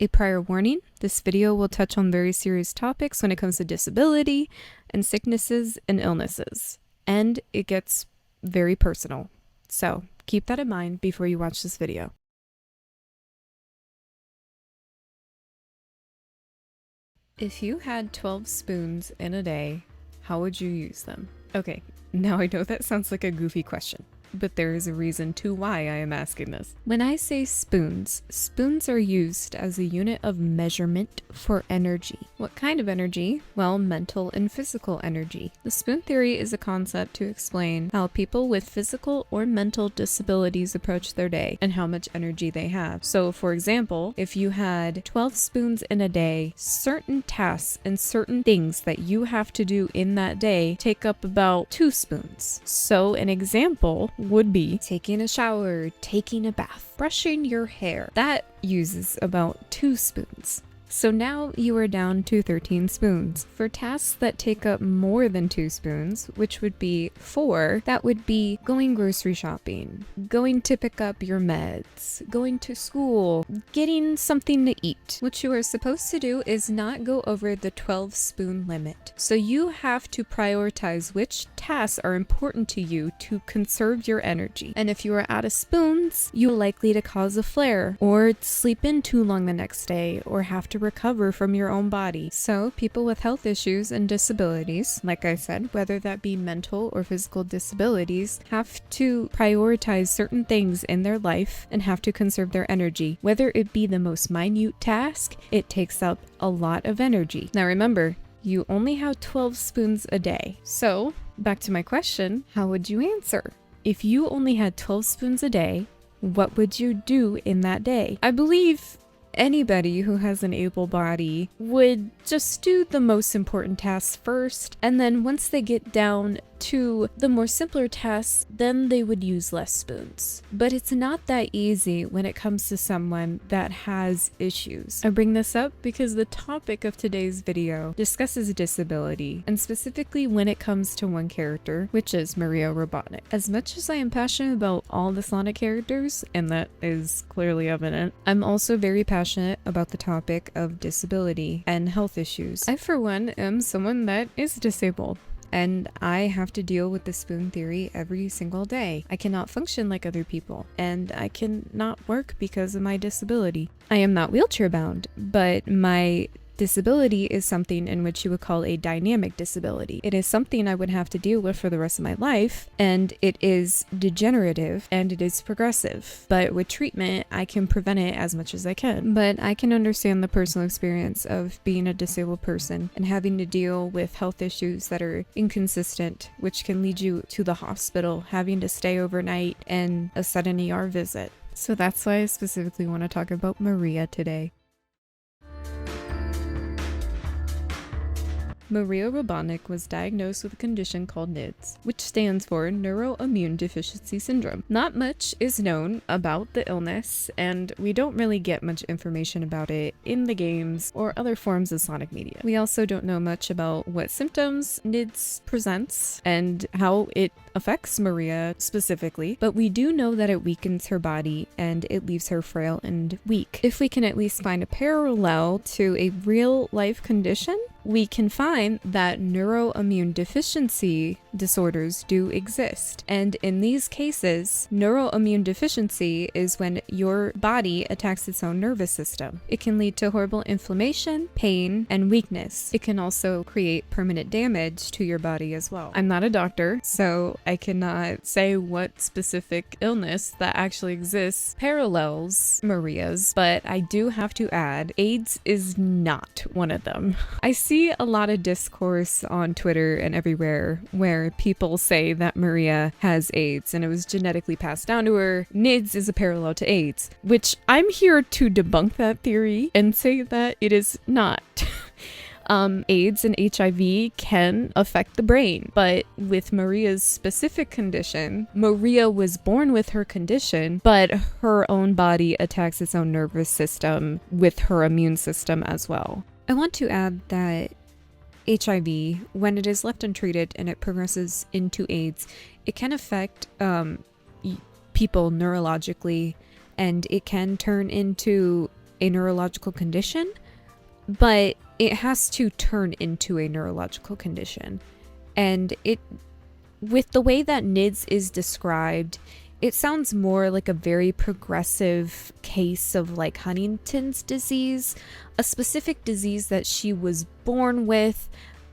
A prior warning, this video will touch on very serious topics when it comes to disability and sicknesses and illnesses, and it gets very personal. So keep that in mind before you watch this video. If you had 12 spoons in a day, how would you use them? Okay, now I know that sounds like a goofy question, but there is a reason to why I am asking this. When I say spoons, spoons are used as a unit of measurement for energy. What kind of energy? Well, mental and physical energy. The spoon theory is a concept to explain how people with physical or mental disabilities approach their day and how much energy they have. So, for example, if you had 12 spoons in a day, certain tasks and certain things that you have to do in that day take up about 2 spoons. So, an example would be taking a shower, taking a bath, brushing your hair. That uses about 2 spoons. So now you are down to 13 spoons. For tasks that take up more than 2 spoons, which would be 4, that would be going grocery shopping, going to pick up your meds, going to school, getting something to eat. What you are supposed to do is not go over the 12 spoon limit. So you have to prioritize which tasks are important to you to conserve your energy. And if you are out of spoons, you're likely to cause a flare or sleep in too long the next day or have to recover from your own body. So people with health issues and disabilities, like I said, whether that be mental or physical disabilities, have to prioritize certain things in their life and have to conserve their energy. Whether it be the most minute task, it takes up a lot of energy. Now remember, you only have 12 spoons a day. So back to my question, how would you answer? If you only had 12 spoons a day, what would you do in that day? I believe anybody who has an able body would just do the most important tasks first, and then once they get down to the more simpler tasks, then they would use less spoons. But it's not that easy when it comes to someone that has issues. I bring this up because the topic of today's video discusses disability, and specifically when it comes to one character, which is Maria Robotnik. As much as I am passionate about all the Sonic characters, and that is clearly evident, I'm also very passionate about the topic of disability and health issues. I, for one, am someone that is disabled, and I have to deal with the spoon theory every single day. I cannot function like other people, and I cannot work because of my disability. I am not wheelchair bound, but my disability is something in which you would call a dynamic disability. It is something I would have to deal with for the rest of my life, and it is degenerative and it is progressive. But with treatment, I can prevent it as much as I can. But I can understand the personal experience of being a disabled person and having to deal with health issues that are inconsistent, which can lead you to the hospital, having to stay overnight, and a sudden ER visit. So that's why I specifically want to talk about Maria today. Maria Robotnik was diagnosed with a condition called NIDS, which stands for Neuroimmune Deficiency Syndrome. Not much is known about the illness, and we don't really get much information about it in the games or other forms of Sonic media. We also don't know much about what symptoms NIDS presents and how it affects Maria specifically, but we do know that it weakens her body and it leaves her frail and weak. If we can at least find a parallel to a real life condition, we can find that neuroimmune deficiency disorders do exist. And in these cases, neuroimmune deficiency is when your body attacks its own nervous system. It can lead to horrible inflammation, pain, and weakness. It can also create permanent damage to your body as well. I'm not a doctor, so I cannot say what specific illness that actually exists parallels Maria's, but I do have to add, AIDS is not one of them. I see a lot of discourse on Twitter and everywhere where people say that Maria has AIDS and it was genetically passed down to her. NIDS is a parallel to AIDS, which I'm here to debunk that theory and say that it is not. AIDS and HIV can affect the brain, but with Maria's specific condition, Maria was born with her condition, but her own body attacks its own nervous system with her immune system as well. I want to add that HIV, when it is left untreated and it progresses into AIDS, it can affect people neurologically, and it can turn into a neurological condition, but it has to turn into a neurological condition. And with the way that NIDS is described, it sounds more like a very progressive case of like Huntington's disease, a specific disease that she was born with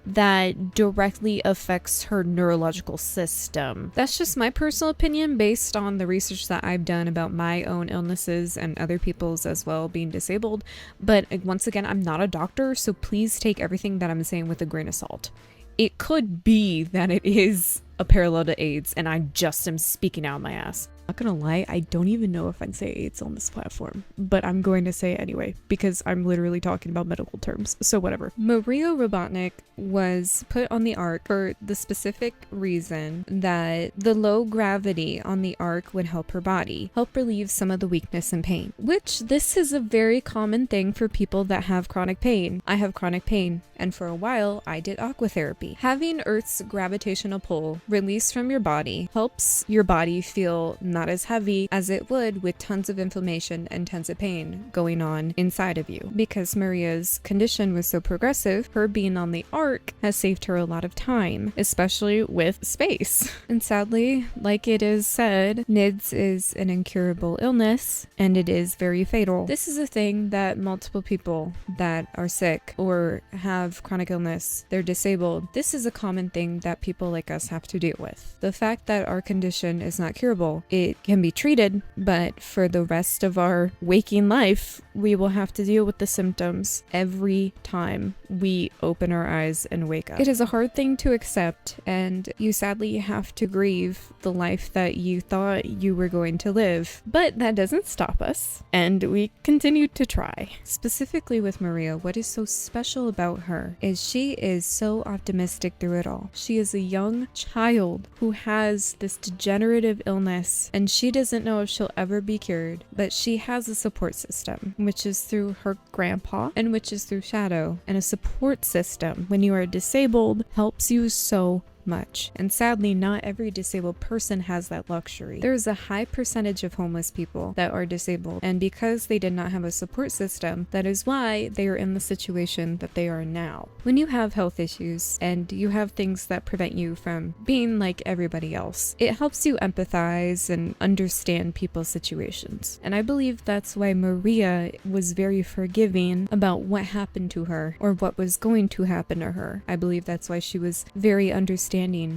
that directly affects her neurological system. That's just my personal opinion based on the research that I've done about my own illnesses and other people's as well being disabled. But once again, I'm not a doctor, so please take everything that I'm saying with a grain of salt. It could be that it is a parallel to AIDS and I just am speaking out my ass. Not gonna lie, I don't even know if I'd say AIDS on this platform, but I'm going to say it anyway because I'm literally talking about medical terms, so whatever. Maria Robotnik was put on the Ark for the specific reason that the low gravity on the Ark would help her body, help relieve some of the weakness and pain, which this is a very common thing for people that have chronic pain. I have chronic pain, and for a while I did aquatherapy. Having Earth's gravitational pull released from your body helps your body feel not as heavy as it would with tons of inflammation and tons of pain going on inside of you. Because Maria's condition was so progressive, her being on the Ark has saved her a lot of time, especially with space. And sadly, like it is said, NIDS is an incurable illness and it is very fatal. This is a thing that multiple people that are sick or have chronic illness, they're disabled. This is a common thing that people like us have to deal with. The fact that our condition is not curable, it can be treated, but for the rest of our waking life, we will have to deal with the symptoms every time we open our eyes and wake up. It is a hard thing to accept, and you sadly have to grieve the life that you thought you were going to live. But that doesn't stop us, and we continue to try. Specifically with Maria, what is so special about her is she is so optimistic through it all. She is a young child who has this degenerative illness, and she doesn't know if she'll ever be cured, but she has a support system, which is through her grandpa and which is through Shadow. And a support system when you are disabled helps you so much. And sadly, not every disabled person has that luxury. There is a high percentage of homeless people that are disabled, and because they did not have a support system, that is why they are in the situation that they are now. When you have health issues and you have things that prevent you from being like everybody else, it helps you empathize and understand people's situations. And I believe that's why Maria was very forgiving about what happened to her or what was going to happen to her. I believe that's why she was very understanding,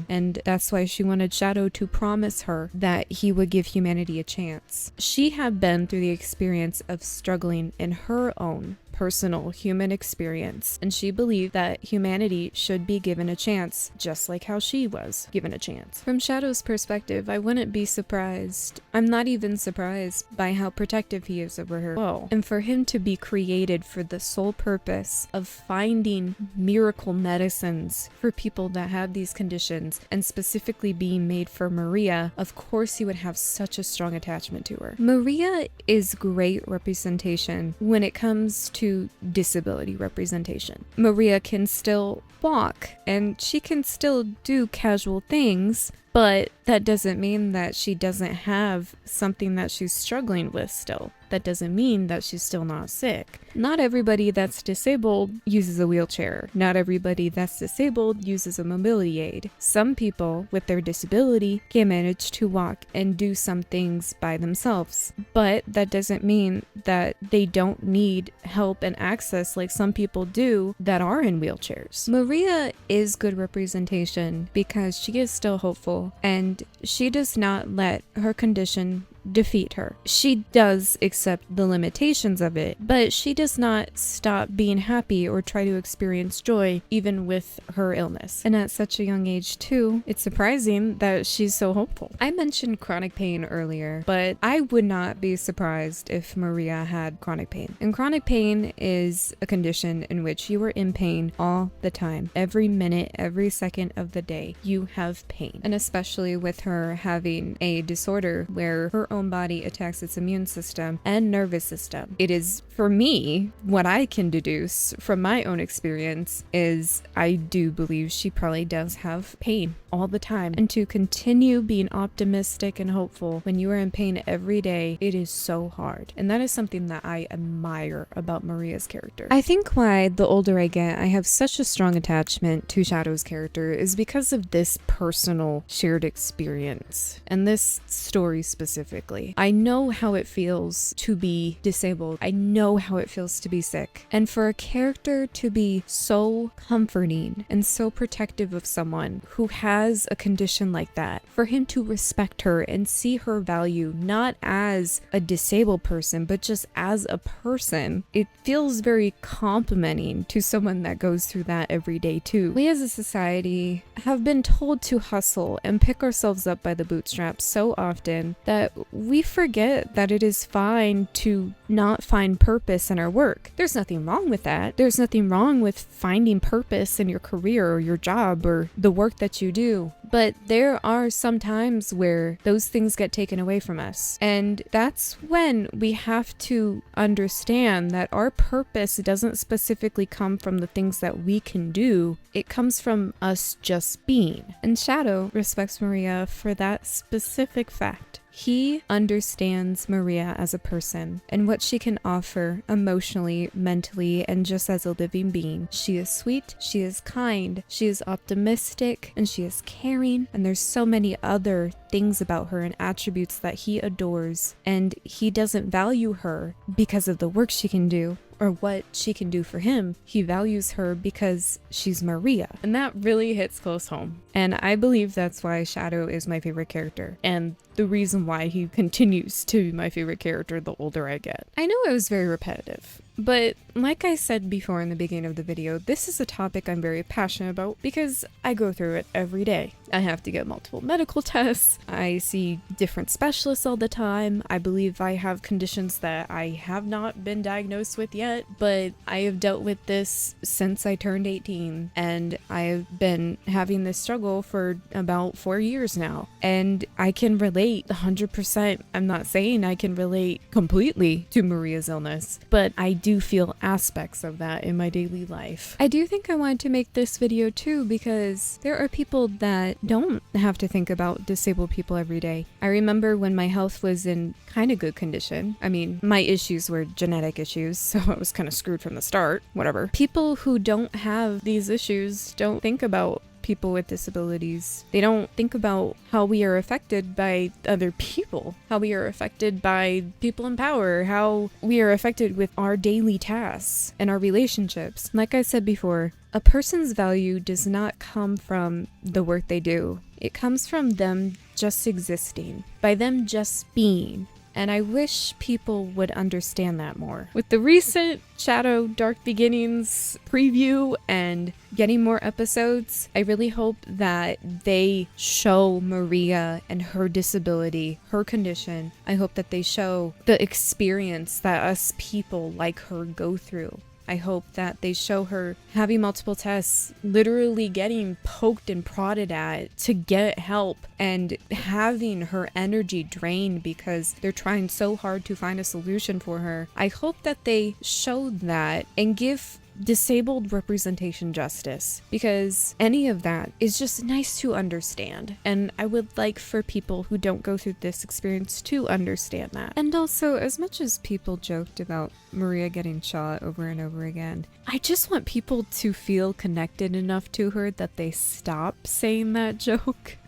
and that's why she wanted Shadow to promise her that he would give humanity a chance. She had been through the experience of struggling in her own personal human experience, and she believed that humanity should be given a chance, just like how she was given a chance. From Shadow's perspective, I wouldn't be surprised. I'm not even surprised by how protective he is over her. Whoa. And for him to be created for the sole purpose of finding miracle medicines for people that have these conditions, and specifically being made for Maria, of course he would have such a strong attachment to her. Maria is great representation when it comes to disability representation. Maria can still walk and she can still do casual things, but that doesn't mean that she doesn't have something that she's struggling with still. That doesn't mean that she's still not sick. Not everybody that's disabled uses a wheelchair. Not everybody that's disabled uses a mobility aid. Some people with their disability can manage to walk and do some things by themselves. But that doesn't mean that they don't need help and access like some people do that are in wheelchairs. Maria is good representation because she is still hopeful, and she does not let her condition defeat her. She does accept the limitations of it, but she does not stop being happy or try to experience joy even with her illness. And at such a young age too, it's surprising that she's so hopeful. I mentioned chronic pain earlier, but I would not be surprised if Maria had chronic pain. And chronic pain is a condition in which you are in pain all the time. Every minute, every second of the day, you have pain. And especially with her having a disorder where her own body attacks its immune system and nervous system. It is, for me, what I can deduce from my own experience is I do believe she probably does have pain all the time and to continue being optimistic and hopeful when you are in pain every day, it is so hard. And that is something that I admire about Maria's character. I think why the older I get, I have such a strong attachment to Shadow's character is because of this personal shared experience and this story specifically. I know how it feels to be disabled. I know how it feels to be sick. And for a character to be so comforting and so protective of someone who has a condition like that, for him to respect her and see her value not as a disabled person, but just as a person, it feels very complimenting to someone that goes through that every day too. We as a society have been told to hustle and pick ourselves up by the bootstraps so often that we forget that it is fine to not find purpose in our work. There's nothing wrong with that. There's nothing wrong with finding purpose in your career or your job or the work that you do. But there are some times where those things get taken away from us. And that's when we have to understand that our purpose doesn't specifically come from the things that we can do. It comes from us just being. And Shadow respects Maria for that specific fact. He understands Maria as a person and what she can offer emotionally, mentally, and just as a living being. She is sweet, she is kind, she is optimistic, and she is caring, and there's so many other things about her and attributes that he adores, and he doesn't value her because of the work she can do or what she can do for him. He values her because she's Maria. And that really hits close home. And I believe that's why Shadow is my favorite character, and the reason why he continues to be my favorite character the older I get. I know it was very repetitive, but like I said before in the beginning of the video, this is a topic I'm very passionate about because I go through it every day. I have to get multiple medical tests. I see different specialists all the time. I believe I have conditions that I have not been diagnosed with yet, but I have dealt with this since I turned 18, and I have been having this struggle for about 4 years now. And I can relate 100%. I'm not saying I can relate completely to Maria's illness, but I do feel aspects of that in my daily life. I do think I wanted to make this video too because there are people that don't have to think about disabled people every day. I remember when my health was in kind of good condition. I mean, my issues were genetic issues, so I was kind of screwed from the start, whatever. People who don't have these issues don't think about people with disabilities. They don't think about how we are affected by other people, how we are affected by people in power, how we are affected with our daily tasks and our relationships. Like I said before, a person's value does not come from the work they do. It comes from them just existing, by them just being. And I wish people would understand that more. With the recent Shadow Dark Beginnings preview and getting more episodes, I really hope that they show Maria and her disability, her condition. I hope that they show the experience that us people like her go through. I hope that they show her having multiple tests, literally getting poked and prodded at to get help, and having her energy drained because they're trying so hard to find a solution for her. I hope that they show that and give disabled representation justice, because any of that is just nice to understand, and I would like for people who don't go through this experience to understand that. And also, as much as people joked about Maria getting shot over and over again, I just want people to feel connected enough to her that they stop saying that joke.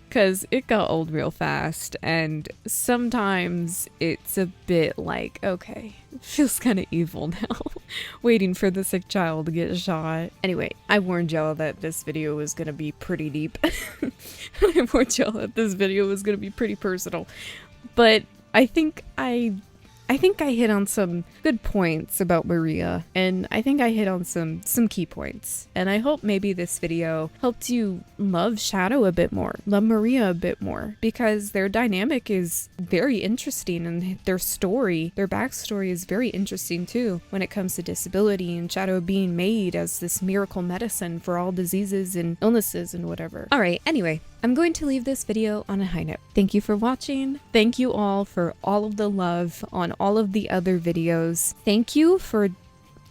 Because it got old real fast, and sometimes it's a bit like, okay, it feels kind of evil now, waiting for the sick child to get shot. Anyway, I warned y'all that this video was going to be pretty deep. I warned y'all that this video was going to be pretty personal. But I think I hit on some good points about Maria, and I think I hit on some key points. And I hope maybe this video helped you love Shadow a bit more, love Maria a bit more, because their dynamic is very interesting, and their story, their backstory is very interesting too when it comes to disability and Shadow being made as this miracle medicine for all diseases and illnesses and whatever. Alright, anyway, I'm going to leave this video on a high note. Thank you for watching. Thank you all for all of the love on all of the other videos. Thank you for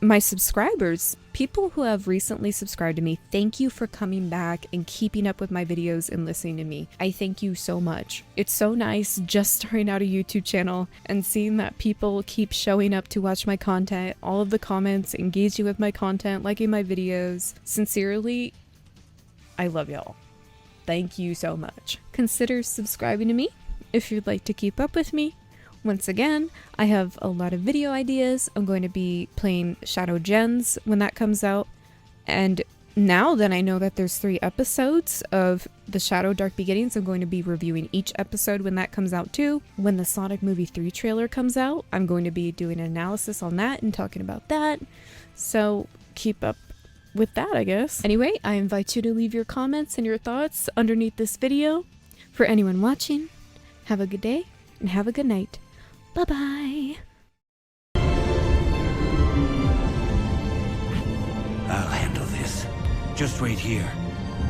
my subscribers, people who have recently subscribed to me, thank you for coming back and keeping up with my videos and listening to me. I thank you so much. It's so nice just starting out a YouTube channel and seeing that people keep showing up to watch my content, all of the comments, engaging with my content, liking my videos. Sincerely, I love y'all. Thank you so much. Consider subscribing to me if you'd like to keep up with me. Once again, I have a lot of video ideas. I'm going to be playing Shadow Gens when that comes out. And now that I know that there's 3 episodes of the Shadow Dark Beginnings, I'm going to be reviewing each episode when that comes out too. When the Sonic Movie 3 trailer comes out, I'm going to be doing an analysis on that and talking about that. So keep up with that, I guess. Anyway, I invite you to leave your comments and your thoughts underneath this video. For anyone watching, have a good day and have a good night. Bye-bye. I'll handle this. Just wait here.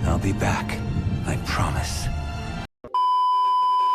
I'll be back. I promise.